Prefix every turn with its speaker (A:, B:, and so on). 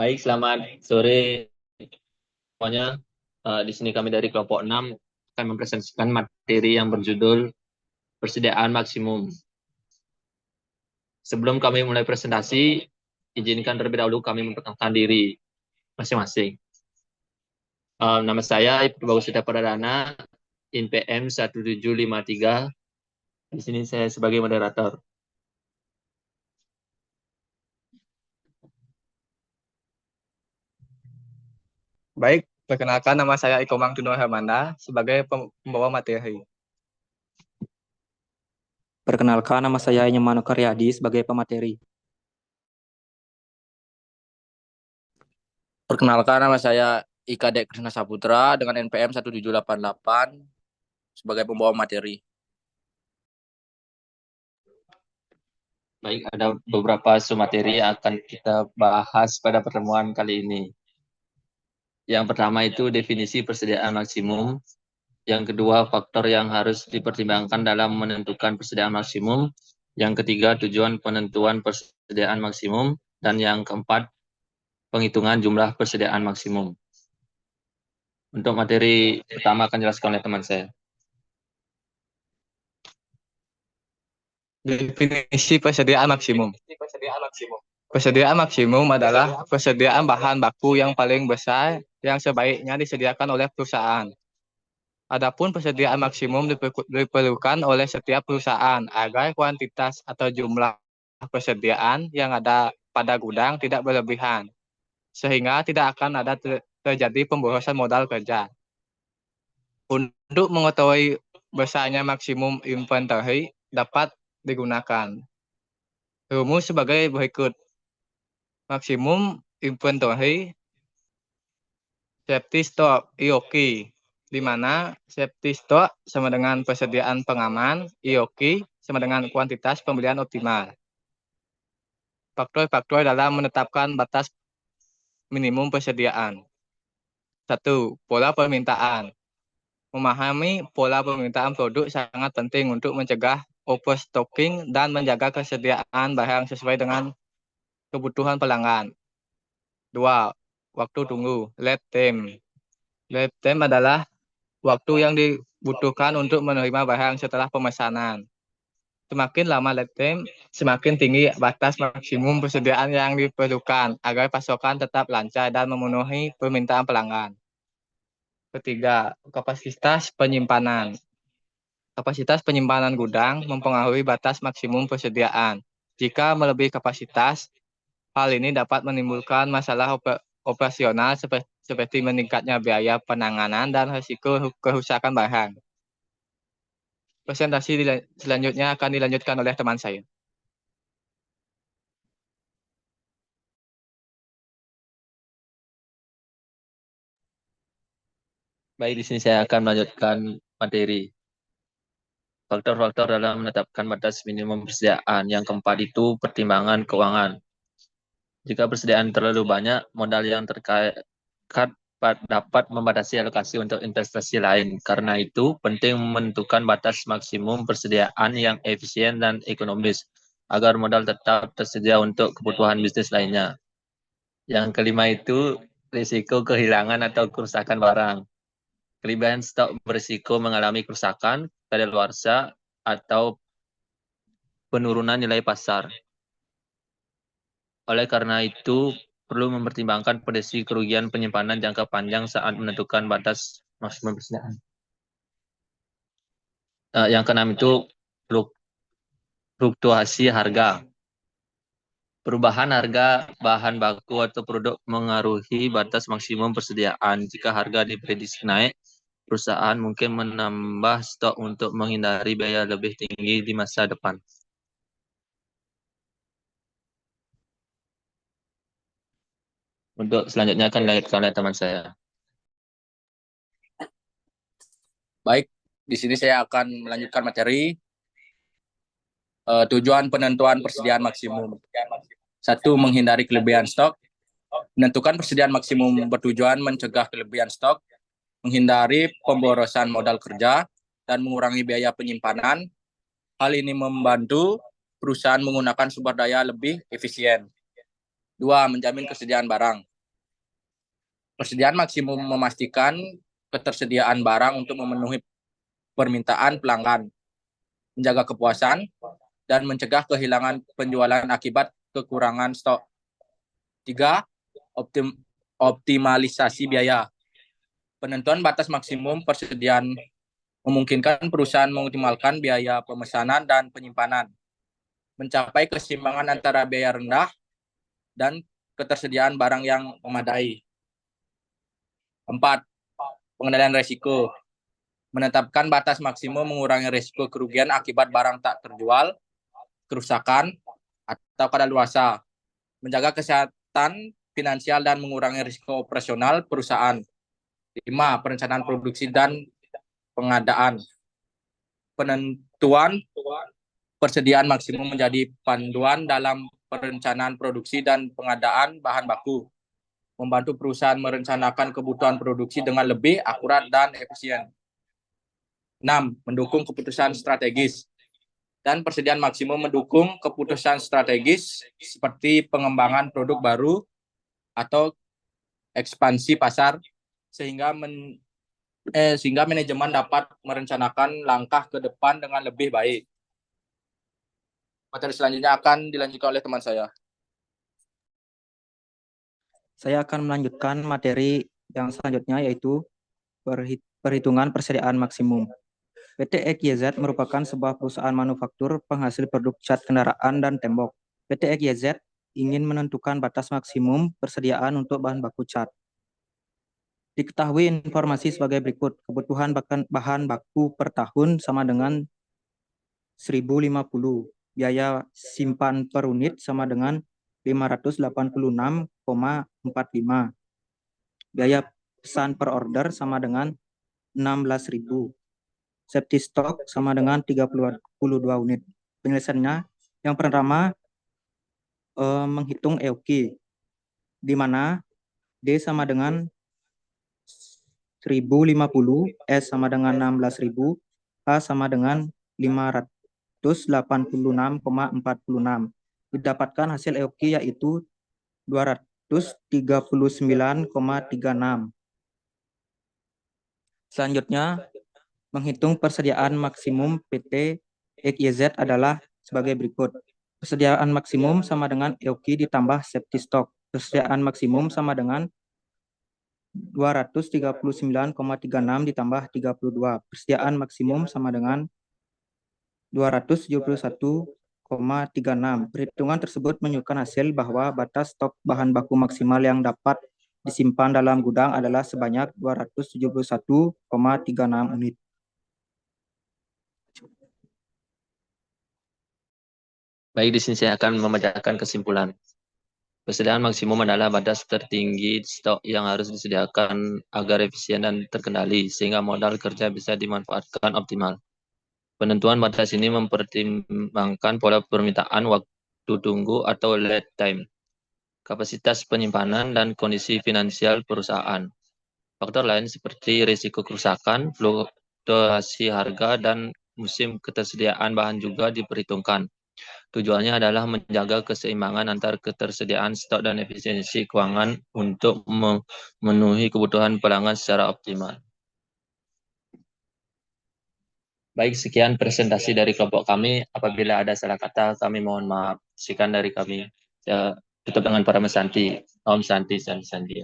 A: Baik, selamat sore semuanya. Di sini kami dari kelompok 6 akan mempresentasikan materi yang berjudul persediaan maksimum. Sebelum kami mulai presentasi, izinkan terlebih dahulu kami memperkenalkan diri masing-masing. Nama saya Ibtu Bagusita Pradana, INPM 1753. Di sini saya sebagai moderator.
B: Baik, perkenalkan nama saya Iko Mangtuno Hermanda sebagai pembawa materi.
C: Perkenalkan, nama saya Nyemano Karyadi sebagai pemateri.
D: Perkenalkan, nama saya Ika Dek Krisna Saputra dengan NPM 1788 sebagai pembawa materi.
A: Baik, ada beberapa materi yang akan kita bahas pada pertemuan kali ini. Yang pertama itu definisi persediaan maksimum. Yang kedua, faktor yang harus dipertimbangkan dalam menentukan persediaan maksimum. Yang ketiga, tujuan penentuan persediaan maksimum. Dan yang keempat, penghitungan jumlah persediaan maksimum. Untuk materi pertama akan dijelaskan oleh teman saya.
B: Definisi persediaan maksimum. Persediaan maksimum adalah persediaan bahan baku yang paling besar yang sebaiknya disediakan oleh perusahaan. Adapun persediaan maksimum diperlukan oleh setiap perusahaan agar kuantitas atau jumlah persediaan yang ada pada gudang tidak berlebihan, sehingga tidak akan ada terjadi pemborosan modal kerja. Untuk mengetahui besarnya maksimum inventory dapat digunakan rumus sebagai berikut. Maksimum inventory safety stock IOQ, di mana safety stock sama dengan persediaan pengaman, IOQ sama dengan kuantitas pembelian optimal. Faktor-faktor dalam menetapkan batas minimum persediaan. 1. Pola permintaan. Memahami pola permintaan produk sangat penting untuk mencegah overstocking dan menjaga kesediaan barang sesuai dengan kebutuhan pelanggan. 2. Waktu tunggu, lead time. Lead time adalah waktu yang dibutuhkan untuk menerima barang setelah pemesanan. Semakin lama lead time, semakin tinggi batas maksimum persediaan yang diperlukan agar pasokan tetap lancar dan memenuhi permintaan pelanggan. Ketiga, kapasitas penyimpanan. Kapasitas penyimpanan gudang mempengaruhi batas maksimum persediaan. Jika melebihi kapasitas, hal ini dapat menimbulkan masalah operasional seperti meningkatnya biaya penanganan dan risiko kerusakan barang. Presentasi selanjutnya akan dilanjutkan oleh teman saya.
A: Baik, di sini saya akan melanjutkan materi. Faktor-faktor dalam menetapkan batas minimum persediaan. Yang keempat itu pertimbangan keuangan. Jika persediaan terlalu banyak, modal yang terkait dapat membatasi alokasi untuk investasi lain. Karena itu, penting menentukan batas maksimum persediaan yang efisien dan ekonomis, agar modal tetap tersedia untuk kebutuhan bisnis lainnya. Yang kelima itu risiko kehilangan atau kerusakan barang. Kelebihan stok berisiko mengalami kerusakan, kadaluarsa, atau penurunan nilai pasar. Oleh karena itu, perlu mempertimbangkan potensi kerugian penyimpanan jangka panjang saat menentukan batas maksimum persediaan. Yang keenam itu fluktuasi harga. Perubahan harga bahan baku atau produk mengaruhi batas maksimum persediaan. Jika harga diprediksi naik, perusahaan mungkin menambah stok untuk menghindari biaya lebih tinggi di masa depan. Untuk selanjutnya akan dilanjutkan oleh teman saya.
D: Baik, di sini saya akan melanjutkan materi tujuan penentuan persediaan maksimum. 1. Menghindari kelebihan stok. Menentukan persediaan maksimum bertujuan mencegah kelebihan stok, menghindari pemborosan modal kerja, dan mengurangi biaya penyimpanan. Hal ini membantu perusahaan menggunakan sumber daya lebih efisien. 2. Menjamin kesediaan barang. Persediaan maksimum memastikan ketersediaan barang untuk memenuhi permintaan pelanggan, menjaga kepuasan, dan mencegah kehilangan penjualan akibat kekurangan stok. 3. Optimalisasi biaya. Penentuan batas maksimum persediaan memungkinkan perusahaan mengoptimalkan biaya pemesanan dan penyimpanan, mencapai keseimbangan antara biaya rendah dan ketersediaan barang yang memadai. 4. Pengendalian risiko. Menetapkan batas maksimum mengurangi risiko kerugian akibat barang tak terjual, kerusakan, atau kadaluarsa, menjaga kesehatan finansial dan mengurangi risiko operasional perusahaan. 5. Perencanaan produksi dan pengadaan. Penentuan persediaan maksimum menjadi panduan dalam perencanaan produksi dan pengadaan bahan baku, membantu perusahaan merencanakan kebutuhan produksi dengan lebih akurat dan efisien. 6. Mendukung keputusan strategis. Dan persediaan maksimum mendukung keputusan strategis seperti pengembangan produk baru atau ekspansi pasar, sehingga manajemen dapat merencanakan langkah ke depan dengan lebih baik. Materi selanjutnya akan dilanjutkan oleh teman saya.
C: Saya akan melanjutkan materi yang selanjutnya, yaitu perhitungan persediaan maksimum. PT XYZ merupakan sebuah perusahaan manufaktur penghasil produk cat kendaraan dan tembok. PT XYZ ingin menentukan batas maksimum persediaan untuk bahan baku cat. Diketahui informasi sebagai berikut. Kebutuhan bahan baku per tahun sama dengan 1050. Biaya simpan per unit sama dengan 586,45. Biaya pesan per order sama dengan 16.000. Safety stock sama dengan 32 unit. Penyelesaiannya, yang pertama menghitung EOQ, di mana D sama dengan 1050, S sama dengan 16.000, H sama dengan 586,46. Didapatkan hasil EOQ yaitu 239,36. Selanjutnya, menghitung persediaan maksimum PT XYZ adalah sebagai berikut. Persediaan maksimum sama dengan EOQ ditambah safety stock. Persediaan maksimum sama dengan 239,36 ditambah 32. Persediaan maksimum sama dengan 271,36. Perhitungan tersebut menunjukkan hasil bahwa batas stok bahan baku maksimal yang dapat disimpan dalam gudang adalah sebanyak 271,36 unit.
A: Baik, di sini saya akan membacakan kesimpulan. Persediaan maksimum adalah batas tertinggi stok yang harus disediakan agar efisien dan terkendali, sehingga modal kerja bisa dimanfaatkan optimal. Penentuan batas ini mempertimbangkan pola permintaan, waktu tunggu atau lead time, kapasitas penyimpanan, dan kondisi finansial perusahaan. Faktor lain seperti risiko kerusakan, fluktuasi harga, dan musim ketersediaan bahan juga diperhitungkan. Tujuannya adalah menjaga keseimbangan antara ketersediaan stok dan efisiensi keuangan untuk memenuhi kebutuhan pelanggan secara optimal. Baik, sekian presentasi dari kelompok kami. Apabila ada salah kata, kami mohon maaf. Sekian dari kami. Tutup dengan para mesanti. Om Santi, Santi.